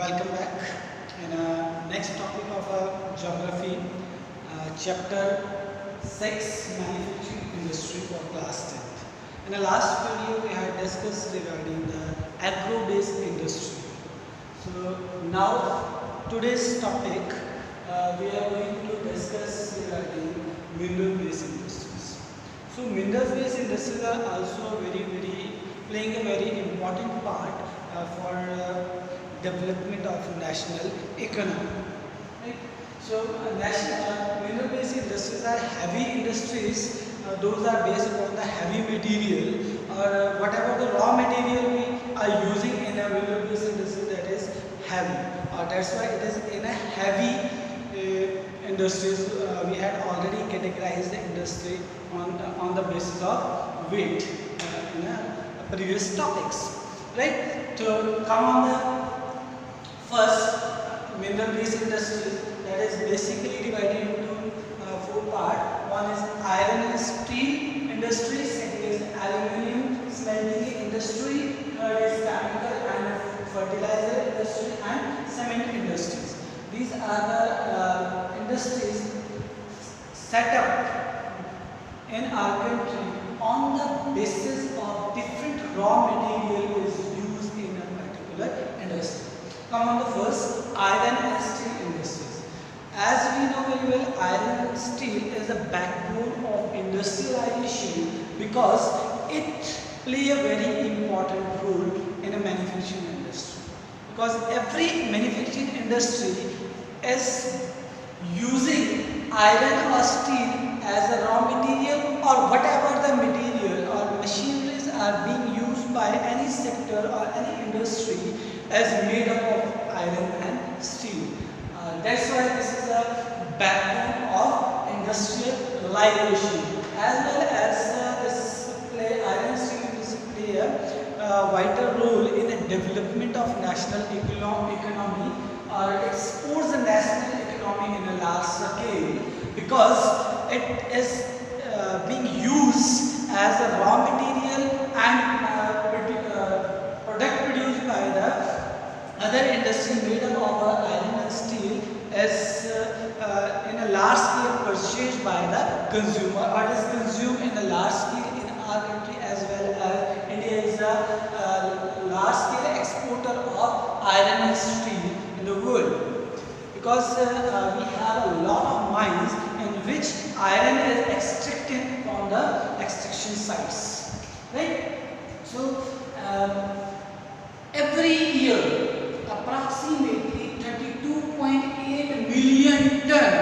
Welcome back. In next topic of geography, chapter 6, manufacturing industry for class 10th. In the last video, we had discussed regarding the agro-based industry. So now today's topic, we are going to discuss regarding mineral-based industries. So mineral-based industries are also playing a very important part for development of national economy. Right? So national mineral-based industries are heavy industries. Those are based upon the heavy material or whatever the raw material we are using in a mineral-based industry, that is heavy. That's why it is in a heavy industries. We had already categorized the industry on the basis of weight in previous topics. Right? To come on the first, mineral-based industry, that is basically divided into four parts. One is iron and steel industry, second is aluminum smelting industry, third is chemical and fertilizer industry, and cement industries. These are the industries set up in our country on the basis of different raw material is used in a particular industry. Come on the first, iron and steel industries. As we know very well, iron and steel is the backbone of industrialization because it plays a very important role in a manufacturing industry. Because every manufacturing industry is using iron or steel as a raw material, or whatever the material or machineries are being used by any sector or any industry as made up of iron and steel. That's why this is a backbone of industrialization, as well as iron and steel industry play a vital role in the development of national economy, or it supports the national economy in a large scale because it is being used as a raw material and product produced by the other industry made up of iron and steel is in a large scale purchased by the consumer, or is consumed in a large scale in our country, as well as India is a large scale exporter of iron and steel in the world, because we have a lot of mines in which iron is extracted from the extraction sites, right? So every year approximately 32.8 million ton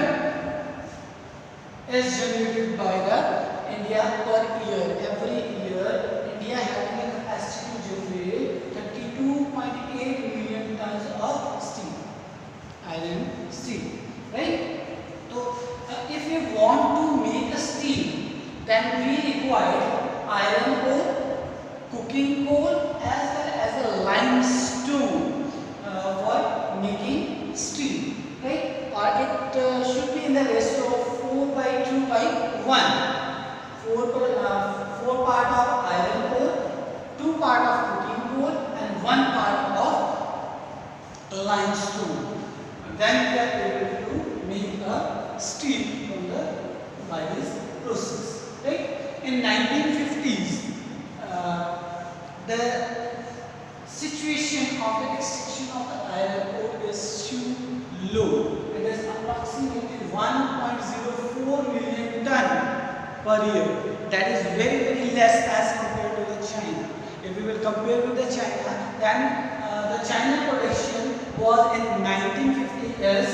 is generated by the India per year. Every year India having a capacity to generate 32.8 million tons of steel, iron steel, right? So if we want to make a steel, then we require iron ore, cooking coal, as well as a limestone for making steel, right? Or it should be in the ratio of 4:2:1. 4 part of iron ore, 2 part of cooking coal, and 1 part of limestone. Then we are able to make a steel by this process, right? In 1950s, the situation of the extraction of the iron ore is too low. It is approximately 1.04 million ton per year. That is very less as compared to the China. If we will compare with the China, then the China production was in 1950 is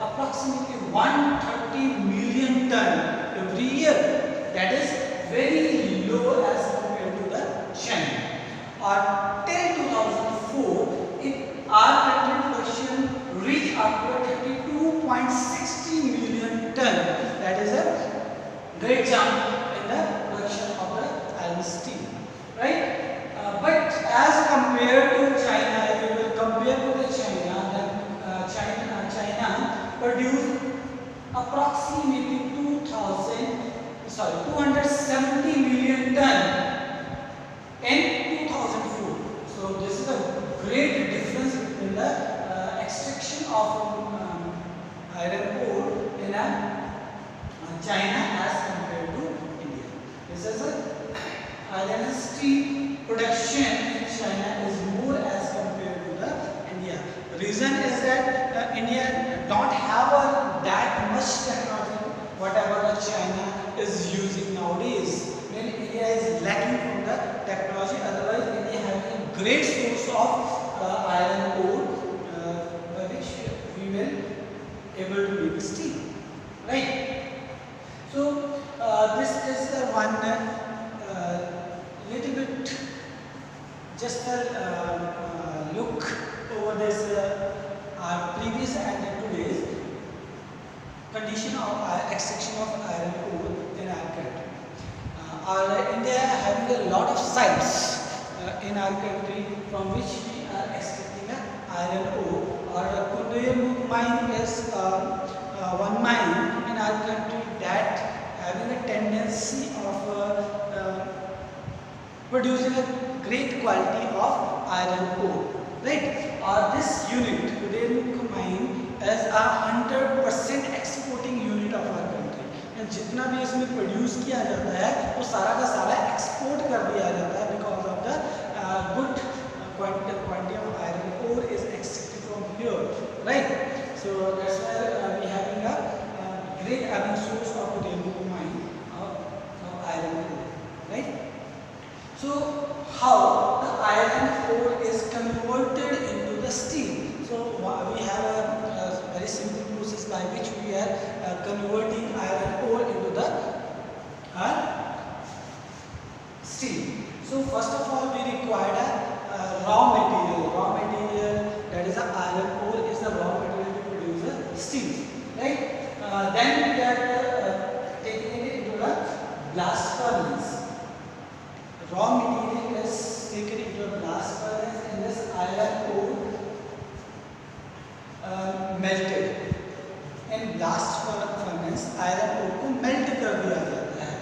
approximately 130 million ton every year. That is very low as compared to the China. Or till 2004, our country production reached up to 32.60 million ton. That is a great jump in the production of the iron steel, right? But as compared to China, if we will compare with the China, then China produced approximately 270 million ton in 2004. So this is a great difference between the of iron ore in China as compared to India. This is a iron and steel production in China is more as compared to the India. The reason is that India don't have that much technology whatever the China is using nowadays. Then India is lacking from the technology. Otherwise, India having a great source of iron ore by which we will able to make steel, right? So this is one little bit just a look over this our previous and today's condition of extraction of iron ore in our country. Our India having a lot of sites in our country from which we are extracting iron ore. Our Kundayamuk mine is one mine in our country that having a tendency of producing a great quality of iron ore, right? This unit, Kundayamuk mine, is a 100% exporting unit of our country. And जितना भी इसमें produce किया जाता है वो सारा का सारा एक्सपोर्ट कर दिया जाता है because of the good quantity of iron ore is extracted from here, right? So that's why we having a great source of Kundayamuk mine of iron ore, right? So how the iron ore is converted into the steel? So we have a very simple process by which we are converting iron ore into the steel. So first of all we require a raw material. Raw material, that is a iron ore, is the raw material to produce a steel, right? Then we are taking it into the blast furnace. Raw material is taken into a blast furnace and this iron ore melted. In blast furnace iron ore को melt कर दिया जाता है,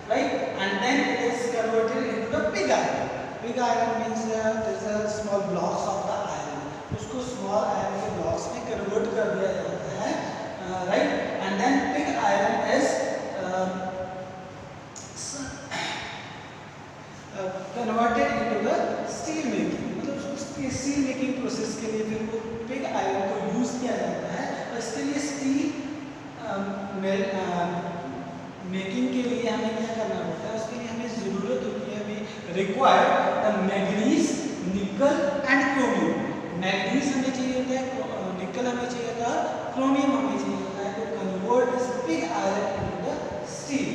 right? And then it is converted into the pig iron. Pig iron means there is a small blocks of the iron. उसको small iron के blocks में convert कर दिया जाता है, right? And then pig iron is converted into the steel making. मतलब उसको steel making process के लिए फिर वो pig iron को use किया जाता है. और इसके लिए steel मेकिंग के लिए हमें क्या करना पड़ता है? उसके लिए हमें ज़रूरत होती है, हमें रिक्वायर द मैग्नीज, निकल एंड क्रोमियम. मैग्नीज हमें चाहिए होता है, निकल हमें चाहिए होता है, क्रोमियम हमें चाहिए होता है to convert this pig iron into the steel.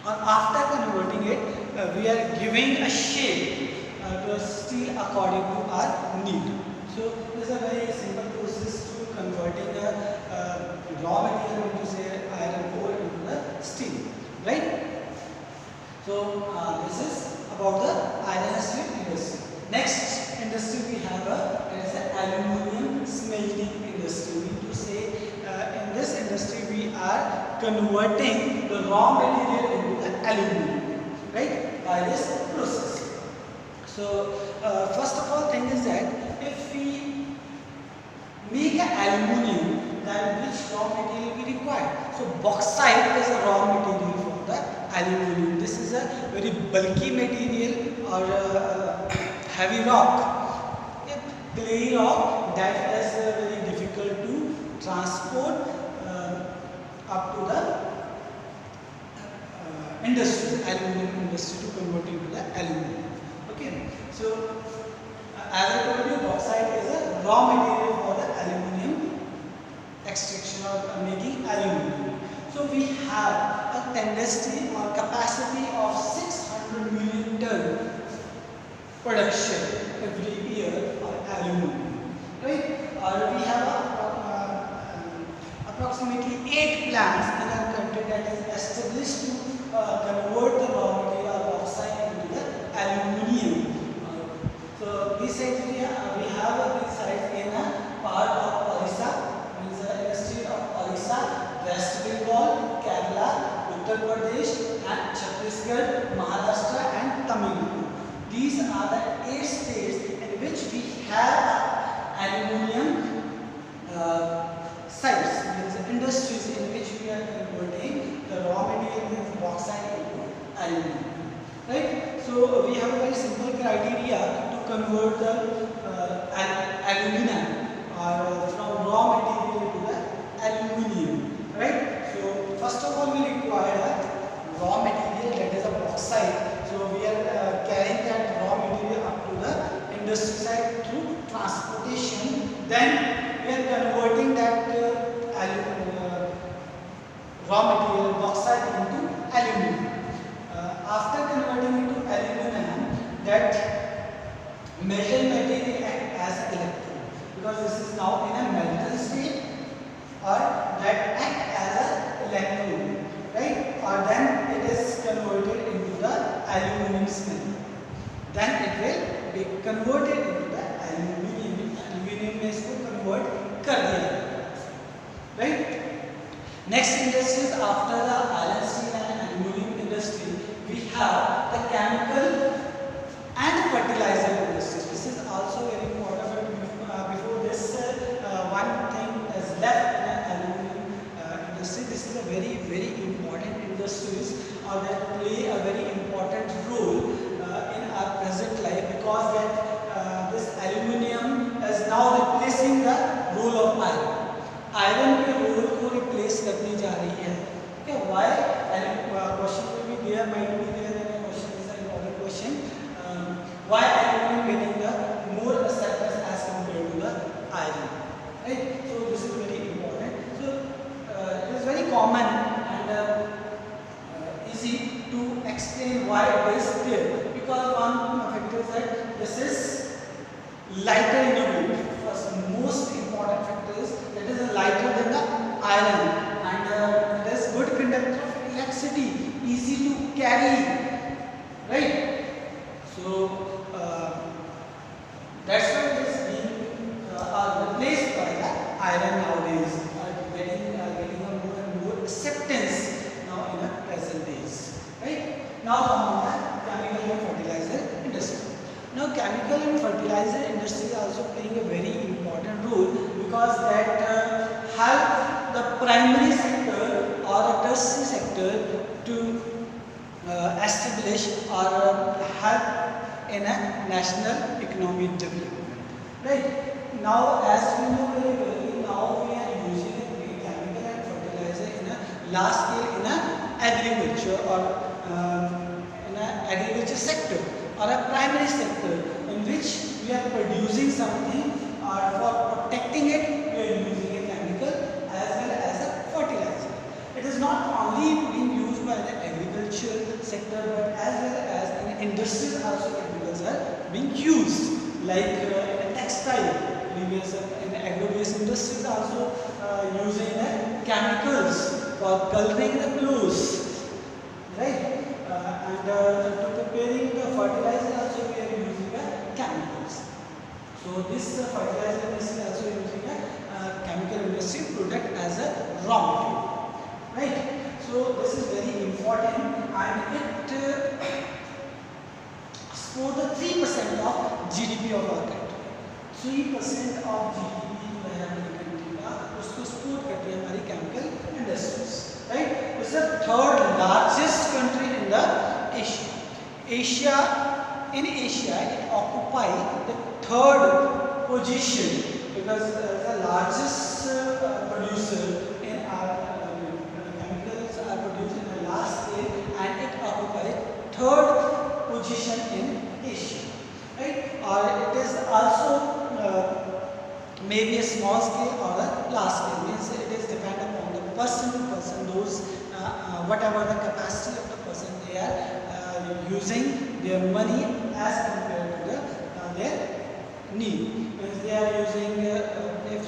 And after converting it, we are giving a shape to a steel according to our need. So this is a very simple process to converting a raw material into say iron ore into the steel, right? So this is about the iron and steel industry. Next industry we have that is the aluminium smelting industry. We need to say in this industry we are converting the raw material into the aluminium, right? By this process. So first of all thing is that if we make an aluminium, then which raw material we require? So bauxite is a raw material for the aluminium. This is a very bulky material or heavy rock, a clay rock that is very difficult to transport up to the industry, aluminium industry, to convert into the aluminium. Okay, so as I told you, bauxite is a raw material for the aluminium extraction or making aluminium. So we have a tendency or capacity of 600 million ton production every year of aluminium, right? We have approximately 8 plants in our country that is established to convert the raw material of bauxite into the aluminium. So recently we have these sites in a part of Orissa, means in the state of Orissa, West Bengal, Kerala, Uttar Pradesh and Chhattisgarh, Maharashtra and Tamil Nadu. These are the 8 states in which we have aluminium convert the aluminum or from raw material to the aluminium, right? So first of all we require a raw material, that is a bauxite. So we are carrying that raw material up to the industry side through transportation. Then we are converting that raw material bauxite into aluminum. After converting into aluminum, that metal material acts as electrode, because this is now in a metal state, or that act as an electrode, right? Or then it is converted into the aluminum smelter. Then it will be converted into the aluminum. Aluminum में इसको convert कर दिया जाता है, right? Next industries after the iron, steel and aluminum industry, we have the chemical and fertilizer industry. This is also very important. Before this, one thing is left in the aluminum industry. This is a very important industries that play a very important role in our present life, because that this aluminum is now replacing the role of iron. Iron के role को replace करने जा रही है. Okay, why? Question will be there, might be there, and question is an important question. Why aluminum getting the more acceptance as compared to the iron? Right? So this is very important. So it is very common and easy to explain why it is there, because one factor is that this is lighter in a weight. First, most important factor is that it is lighter than the iron, and it is good conductor of electricity, easy to carry, right? So that's why it is being replaced by the iron nowadays, getting a more and more acceptance now in the present days, right? Now come on the chemical and fertilizer industry. Now chemical and fertilizer industry is also playing a very important role, because that help the primary sector or a tertiary sector to establish or help in a national economic development, right? Now as we know very well, now we are using a chemical and fertilizer in a large scale in a agriculture or in a agriculture sector or a primary sector, in which we are producing something, or for protecting it we are using a chemical as well as a fertilizer. It is not only being used by the agriculture sector, but as well as in industries also chemicals are being used, like in a textile. In agro-based industries also using chemicals for coloring the clothes, right? And to preparing the fertilizer also we are using chemicals. So this fertilizer industry also using a chemical industry product as a raw material, right? So this is very important, and it exports the 3% of GDP of our country. 3% of GDP जो है हमारी country का, उसको export करती है हमारी chemical industries, right? It's the third largest country in the Asia. In Asia, it occupies the third position, because the largest producer in our chemicals are produced in a large scale, and it occupies third position in Asia, right? Or it is also maybe a small scale or a large scale, means it is dependent upon the person to person, those whatever the capacity of the person, they are using their money as compared to their need. Means they are using if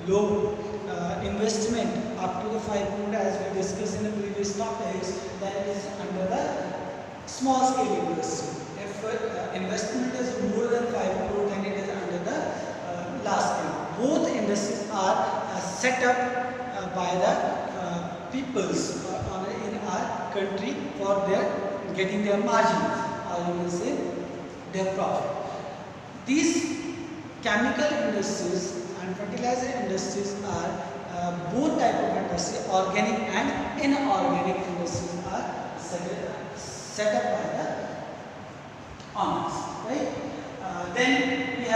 low investment up to the 5 crore, as we discussed in the previous topics, then it is under the small scale industry. If investment is more than 5 crore, then it is under the large scale. Both industries are set up by the peoples in our country for their getting their margins, or you can say their profit. These chemical industries and fertilizer industries are both type of industry, organic and inorganic industries are set up by the owners, right? Then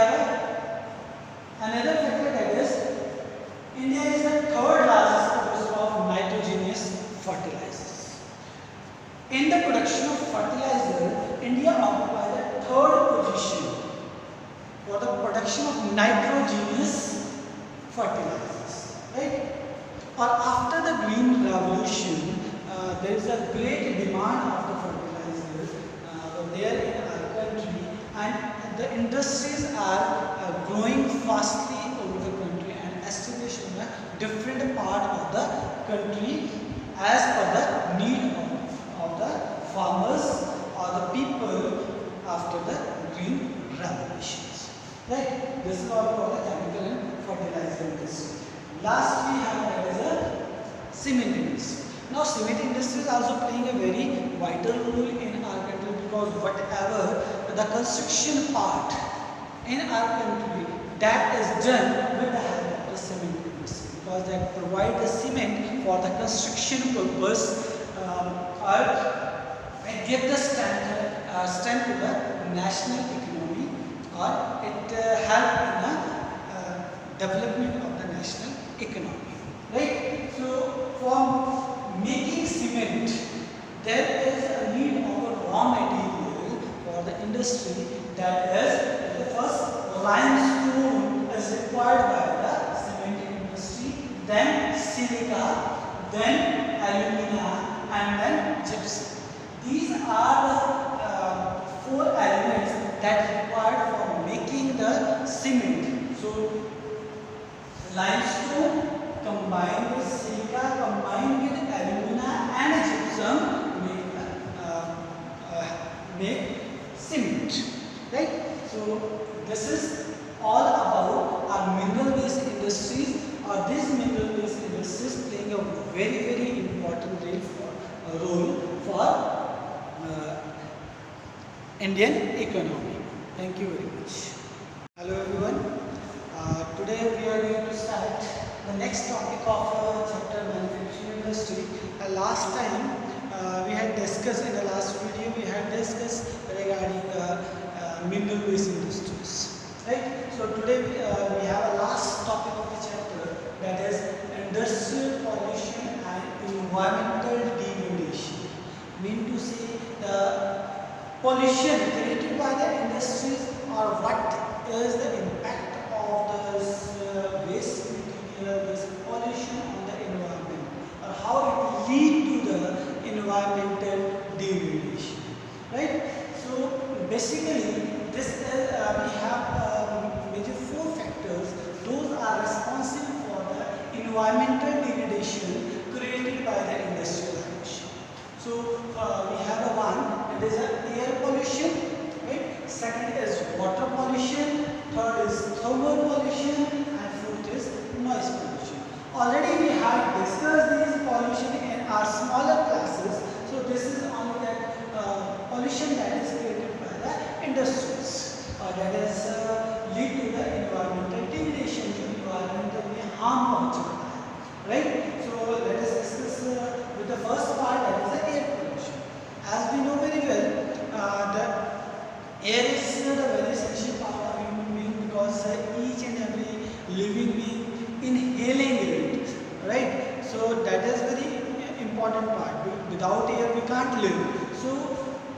have another factor, that is India is the third largest producer of nitrogenous fertilizers. In the production of fertilizer, India occupies the third position for the production of nitrogenous fertilizers, right? Or after the green revolution, there is a great demand of the fertilizers there in our country, and the industries are growing fastly over the country and established in a different part of the country as per the need of the farmers or the people after the green revolutions. Right? This is all for the chemical and fertilizer industry. Last we have, that is a cement industry. Now cement industry is also playing a very vital role in our country, because whatever the construction part in our country, that is done with the help of the cement industry, because that provide the cement for the construction purpose and give the strength to the national economy, or it help in the development of the national economy, right? So for making cement, there is a need of a raw material for the industry, that is the first limestone is required by the cement industry, then silica, then alumina, and then gypsum. These are the four elements that are required for making the cement. So limestone combined with silica, combined with alumina and gypsum make cement, right? So this is all about our mineral-based industries, or these mineral-based industries playing a very important role for Indian economy. Thank you very much. Hello everyone. Today we are going to start the next topic of chapter manufacturing industry. Last time we had discussed, in the last video we had discussed regarding mineral based industries, right? So today we have a last topic of the chapter, that is industrial pollution and environmental degradation. Mean to say the pollution created by the industries, or what is the impact of this waste material, this pollution on the environment, or how it lead to the environmental degradation, right? So basically this is, we have major four factors. Those are responsible for the environmental degradation created by the industrialization. So we have one, it is air pollution, right? Second is water pollution, third is thermal pollution, and fourth is noise pollution. Already we have discussed these pollution in our smaller classes. So this is only that pollution that is created by the industries, that is lead to the environmental degradation, to environmentally harm also, right? So let us discuss with the first part, that is the air pollution. As we know very well, the air is the very essential part of human being, because each and every living being inhaling it, right? So that is very important part. Without air we can't live. So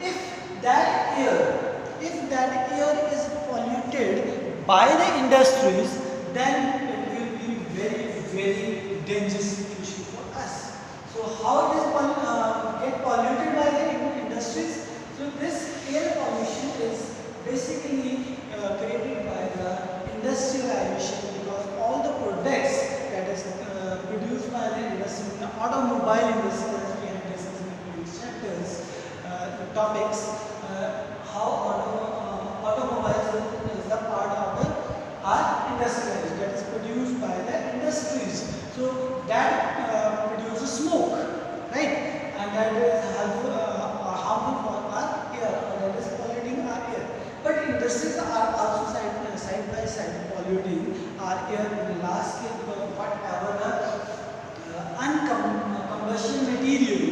if that air is polluted by the industries, then it will be very dangerous situation for us. So how it is get polluted by the industries? So this air pollution is basically created by the industrialization, because all the products that is produced by the industry, the automobile industry, as we have discussed in the previous chapters, topics, how automobiles is the part of our industrialization, that is produced by the industries. So that produces smoke, right? And that is harmful for our air, or that is polluting our air. But industries are also side by side polluting our air in the last scale, because whatever the uncombustion material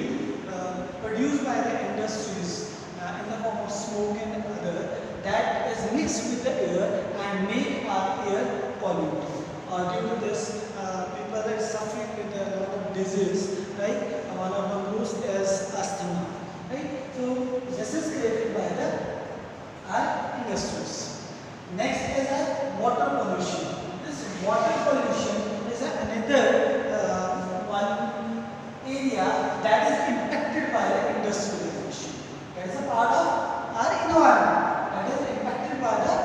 produced by the industries in the form of smoke and other, that is mixed with the air, and make our air polluted. Due to this, people are suffering with a lot of disease, right? One of the most is asthma, right? So this is created by our industries. Next is water pollution. This water pollution is another one area that is impacted by the industrialization. That is a part of our environment that is impacted by the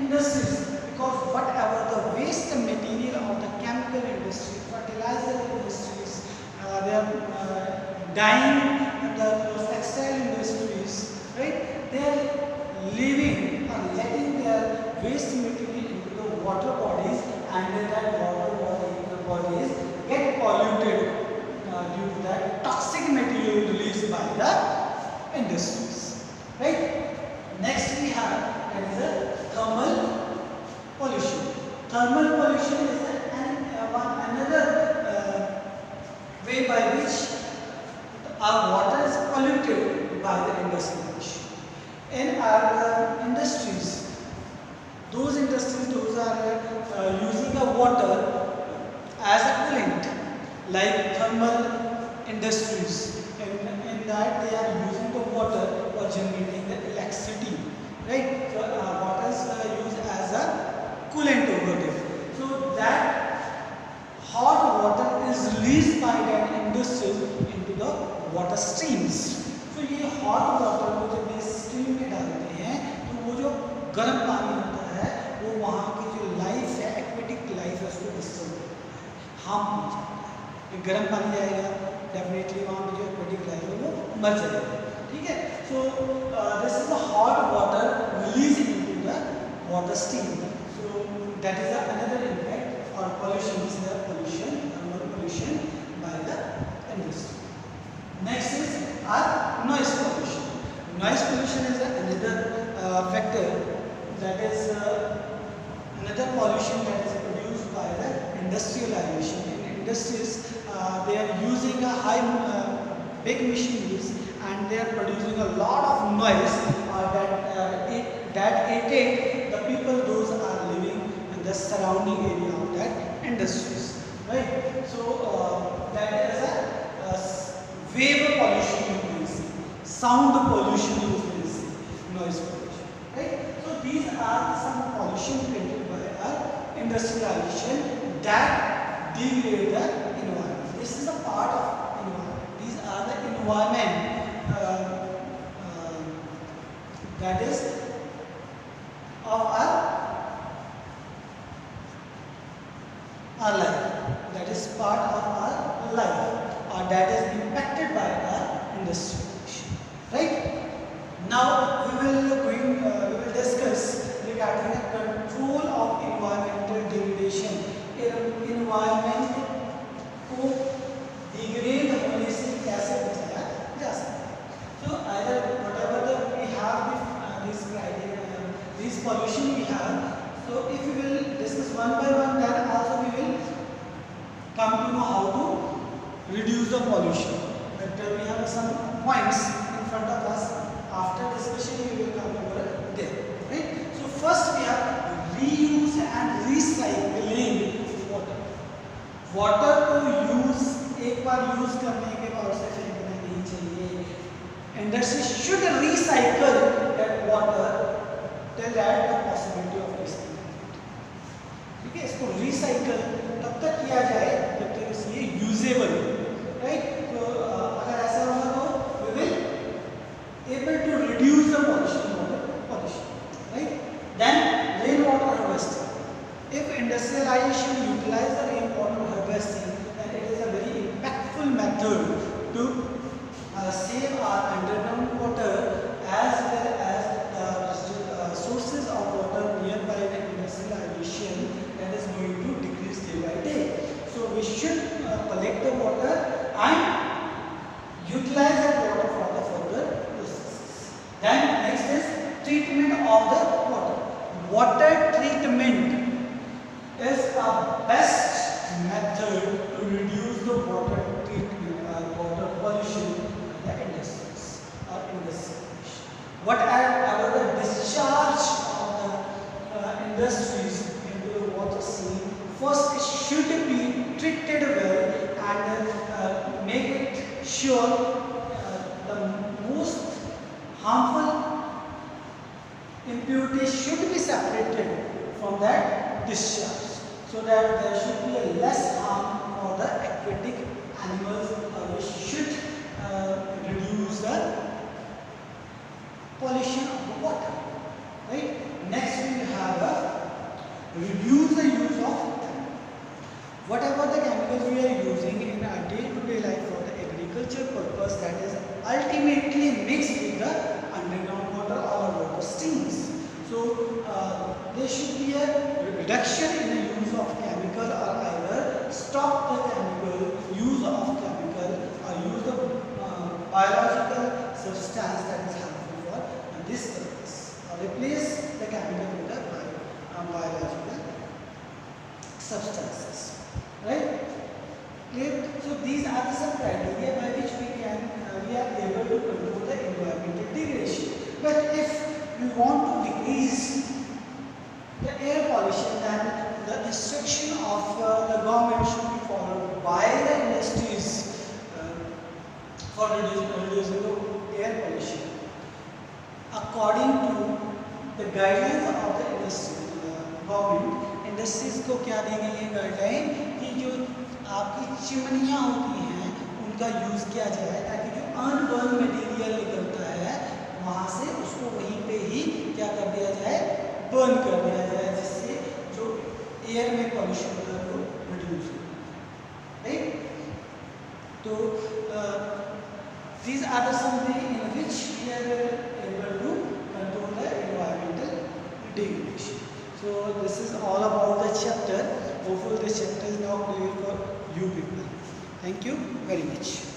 industries, because whatever the waste material of the chemical industry, fertilizer industries, they are dyeing the textile industries, right? They are leaving or letting their waste material into the water bodies, and then that water bodies get polluted due to that toxic material released by the industries, right? Next we have, that is a thermal pollution. Thermal pollution is another way by which our water is polluted by the industrialization. In our industries, those are using the water as a coolant, like thermal industries. In that they are using the water for generating the electricity, right? So water is used as a coolant over there. So that hot water is released by that industry into the water streams. तो ये hot water को जब ये stream में डालते हैं तो वो जो गर्म पानी होता है वो वहाँ की जो लाइफ है, aquatic life है, उसको डिस्टर्ब करता है, हार्म पहुँचाता है। ये गर्म पानी जाएगा, डेफिनेटली वहाँ पे जो aquatic life है वो मर जाएगा, ठीक है? So this is the hot water released into the water stream. So that is another impact or pollution, is the pollution, thermal pollution by the industry. Next is our noise pollution. Noise pollution is another factor, that is another pollution that is produced by the industrialization. In industries, they are using a big machineries, and they are producing a lot of noise that irritate the people those are living in the surrounding area of that industries, right? So that is a wave pollution you can see, sound pollution you can see, noise pollution, right? So these are some pollution created by our industrialization that degrade the environment. This is a part of environment. These are the environment that is of our life, that is part of our life, or that is impacted by our industrialization, right? Now we will discuss regarding the control of environmental degradation. Environment को degrade होने से कैसे बचाया जा सकता है? So either whatever we have this criteria, this pollution we have. So if we will discuss one by one, then also we will come to know how to reduce the pollution. But we have some points in front of us. After discussion, we will come over there. Right? So first we have reuse and recycling water. Water को एक बार use करने के बाद उसे फेंकना नहीं चाहिए. Industry should recycle that water till that the possibility of recycling. ठीक है, इसको recycle तब तक किया जाए जब तक ये usable, right? तो अगर ऐसा होगा तो we will able to reduce the pollution, right? Then rainwater harvesting. If industrialization utilize the rainwater harvesting, then it is a very impactful method to save our underground water as well as sources of water nearby the industrialization that is going to decrease day by day. So we should collect the water and utilize that water for the further processes. Then next is treatment of the water. Water treatment is a best method to reduce the water pollution in the industries or industrialization. Whatever the discharge of the industries into the water stream, first it should be treated well and make it sure the most harmful impurities should be separated from that discharge, so that there should be a less harm for the aquatic animals, which should reduce the pollution of the water. Right? Next we will have reduce the use of whatever the chemicals we are using in our day-to-day life for the agriculture purpose, that is ultimately mixed with the underground water or water streams. So there should be a reduction in the use of chemical, or either stop the chemical use of chemical, or use the biological substance that is harmful for this purpose, or replace the chemical with the biological substances. Right? Clear? So these are the some criteria by which we are able to control the environmental degradation. But if we want to decrease the air pollution, then the instruction of the government should be followed by the industries for reducing the air pollution. According to the guidelines of the industry, government, industries को क्या दी गई है guideline कि जो आपकी चिमनियाँ होती हैं उनका यूज़ किया जाए, ताकि जो अनबर्न मटेरियल निकलता है वहाँ से उसको वहीं पे ही क्या कर दिया जाए, बर्न कर दिया जाए, जिससे जो एयर में पॉल्यूशन होता है वो रिड्यूस हो। राइट? तो these are the some way in which we are able to control the environmental degradation. So this is all about the chapter. Hopefully this chapter is now clear for you people. Thank you very much.